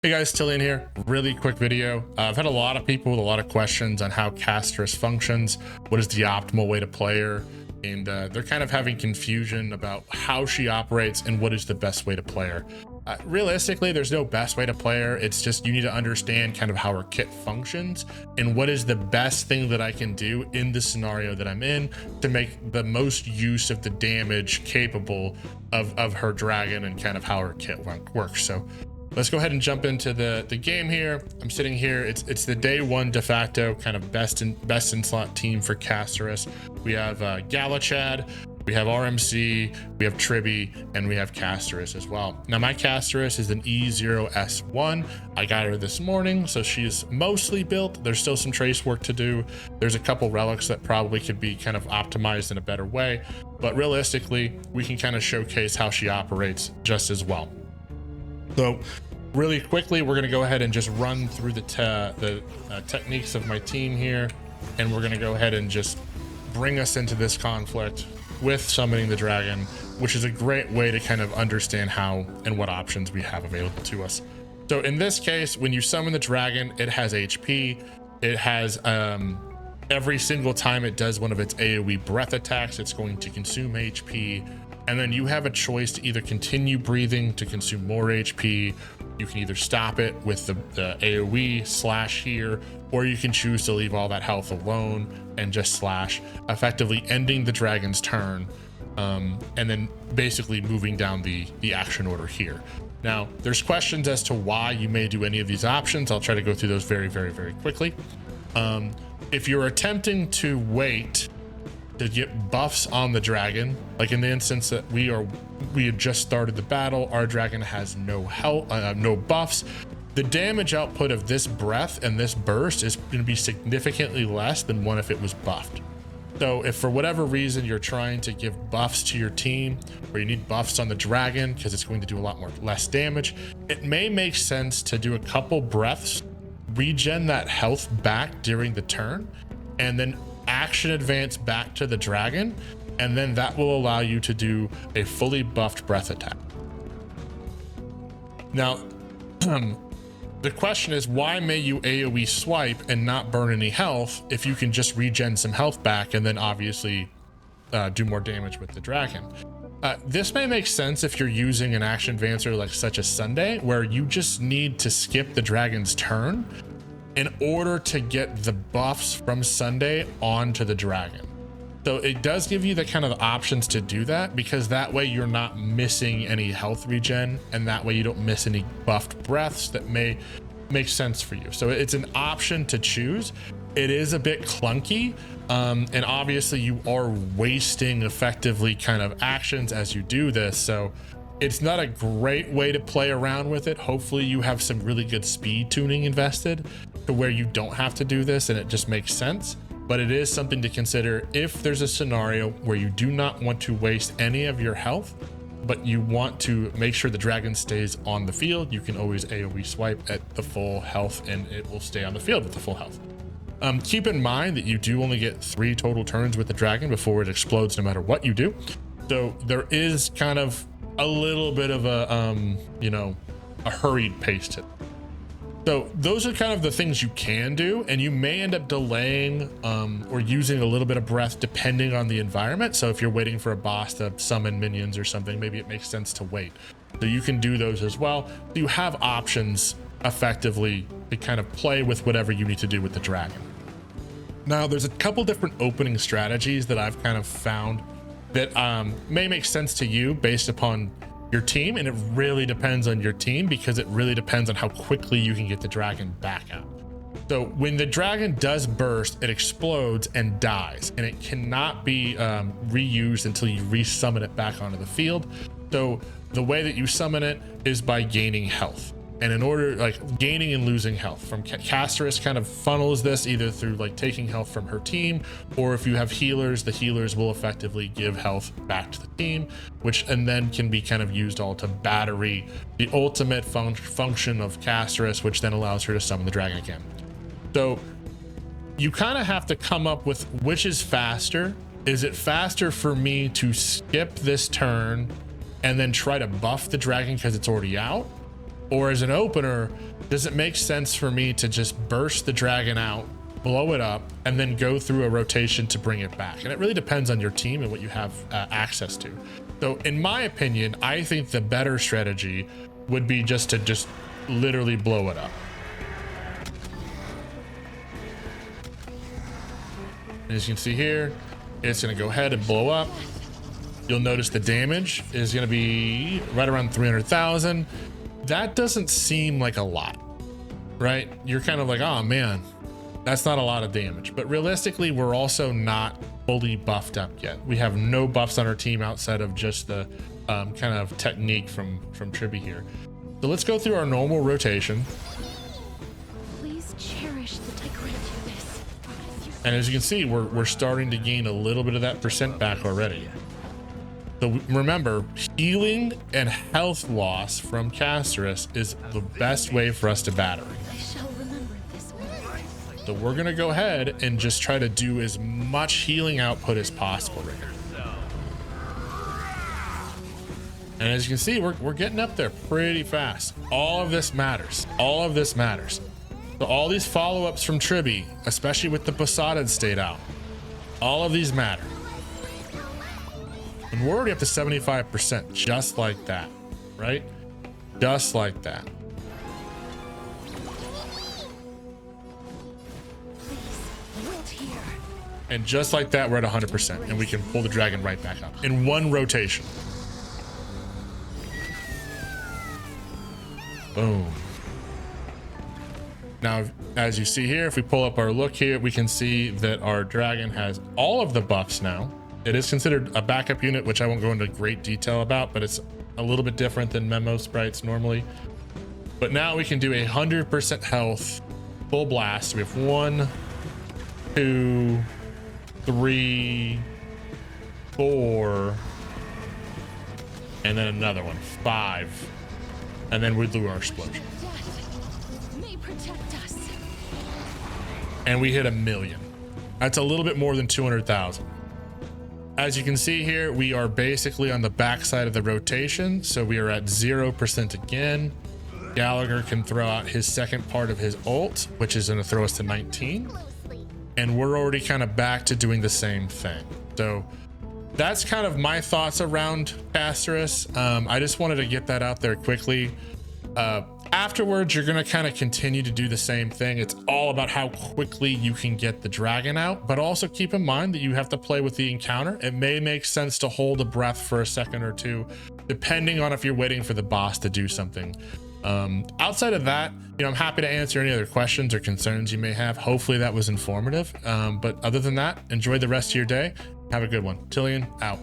Hey guys, Tillian here. Really quick video. I've had a lot of people with a lot of questions on how Castorice functions, what is the optimal way to play her, and they're kind of having confusion about how she operates and what is the best way to play her. Realistically, there's no best way to play her. It's just you need to understand kind of how her kit functions and what is the best thing that I can do in the scenario that I'm in to make the most use of the damage capable of her dragon and kind of how her kit works. So let's go ahead and jump into the game here. I'm sitting here. It's the day one de facto kind of best in slot team for Castorice. We have Galachad, we have RMC, we have Tribby, and we have Castorice as well. Now my Castorice is an E0S1. I got her this morning, so she's mostly built. There's still some trace work to do. There's a couple relics that probably could be kind of optimized in a better way, but realistically, we can kind of showcase how she operates just as well. So really quickly, we're going to go ahead and just run through the techniques of my team here, and we're going to go ahead and just bring us into this conflict with summoning the dragon, which is a great way to kind of understand how and what options we have available to us. So in this case, when you summon the dragon, it has HP. It has every single time it does one of its AoE breath attacks, it's going to consume HP. And then you have a choice to either continue breathing to consume more HP. You can either stop it with the AoE slash here, or you can choose to leave all that health alone and just slash, effectively ending the dragon's turn, and then basically moving down the action order here. Now, there's questions as to why you may do any of these options. I'll try to go through those very quickly. If you're attempting to wait to get buffs on the dragon, like in the instance that we had just started the battle, our dragon has no health, no buffs. The damage output of this breath and this burst is going to be significantly less than one if it was buffed. So if for whatever reason you're trying to give buffs to your team, or you need buffs on the dragon because it's going to do a lot less damage, it may make sense to do a couple breaths, regen that health back during the turn, and then action advance back to the dragon, and then that will allow you to do a fully buffed breath attack. Now, the question is, why may you AoE swipe and not burn any health if you can just regen some health back and then obviously do more damage with the dragon? This may make sense if you're using an action advancer like such as Sunday, where you just need to skip the dragon's turn in order to get the buffs from Sunday onto the dragon. So it does give you the kind of options to do that, because that way you're not missing any health regen, and that way you don't miss any buffed breaths that may make sense for you. So it's an option to choose. It is a bit clunky, and obviously you are wasting effectively kind of actions as you do this. So it's not a great way to play around with it. Hopefully you have some really good speed tuning invested to where you don't have to do this and it just makes sense. But it is something to consider if there's a scenario where you do not want to waste any of your health, but you want to make sure the dragon stays on the field. You can always AoE swipe at the full health and it will stay on the field with the full health. Keep in mind that you do only get 3 total turns with the dragon before it explodes, no matter what you do. So there is kind of a little bit of a a hurried pace to it. So those are kind of the things you can do, and you may end up delaying or using a little bit of breath depending on the environment. So if you're waiting for a boss to summon minions or something, maybe it makes sense to wait. So you can do those as well. So you have options effectively to kind of play with whatever you need to do with the dragon. Now there's a couple different opening strategies that I've kind of found that may make sense to you based upon your team, and it really depends on your team, because it really depends on how quickly you can get the dragon back out. So when the dragon does burst, it explodes and dies, and it cannot be reused until you resummon it back onto the field. So the way that you summon it is by gaining health. And in order, like, gaining and losing health from Castorice kind of funnels this either through like taking health from her team, or if you have healers, the healers will effectively give health back to the team, which and then can be kind of used all to battery the ultimate function of Castorice, which then allows her to summon the dragon again. So you kind of have to come up with which is faster. Is it faster for me to skip this turn and then try to buff the dragon because it's already out? Or as an opener, does it make sense for me to just burst the dragon out, blow it up, and then go through a rotation to bring it back? And it really depends on your team and what you have access to. So in my opinion, I think the better strategy would be just to literally blow it up. As you can see here, it's going to go ahead and blow up. You'll notice the damage is going to be right around 300,000. That doesn't seem like a lot, right? You're kind of like, oh man, that's not a lot of damage. But realistically, we're also not fully buffed up yet. We have no buffs on our team outside of just the kind of technique from Triby here. So let's go through our normal rotation. Please cherish the decorative this. And as you can see, we're starting to gain a little bit of that percent back already. So remember, healing and health loss from Castorice is the best way for us to batter. I shall remember this one. So we're gonna go ahead and just try to do as much healing output as possible right here. And as you can see, we're getting up there pretty fast. All of this matters. All of this matters. So all these follow-ups from Triby, especially with the Posaded state out, all of these matter. And we're already up to 75%, just like that, right? Just like that. Please, wait here. And just like that, we're at 100%, and we can pull the dragon right back up in one rotation. Boom. Now, as you see here, if we pull up our look here, we can see that our dragon has all of the buffs now. It is considered a backup unit, which I won't go into great detail about, but it's a little bit different than Memo sprites normally. But now we can do 100% health, full blast. We have 1, 2, 3, 4, and then another one, 5. And then we do our explosion. Death may protect us. And we hit 1 million. That's a little bit more than 200,000. As you can see here, we are basically on the backside of the rotation, so we are at 0% again. Gallagher can throw out his second part of his ult, which is going to throw us to 19, and we're already kind of back to doing the same thing. So that's kind of my thoughts around Castorice. I just wanted to get that out there quickly. Afterwards, you're going to kind of continue to do the same thing. It's all about how quickly you can get the dragon out, but also keep in mind that you have to play with the encounter. It may make sense to hold a breath for a second or two, depending on if you're waiting for the boss to do something. Outside of that, I'm happy to answer any other questions or concerns you may have. Hopefully that was informative. But other than that, enjoy the rest of your day. Have a good one. Tillian out.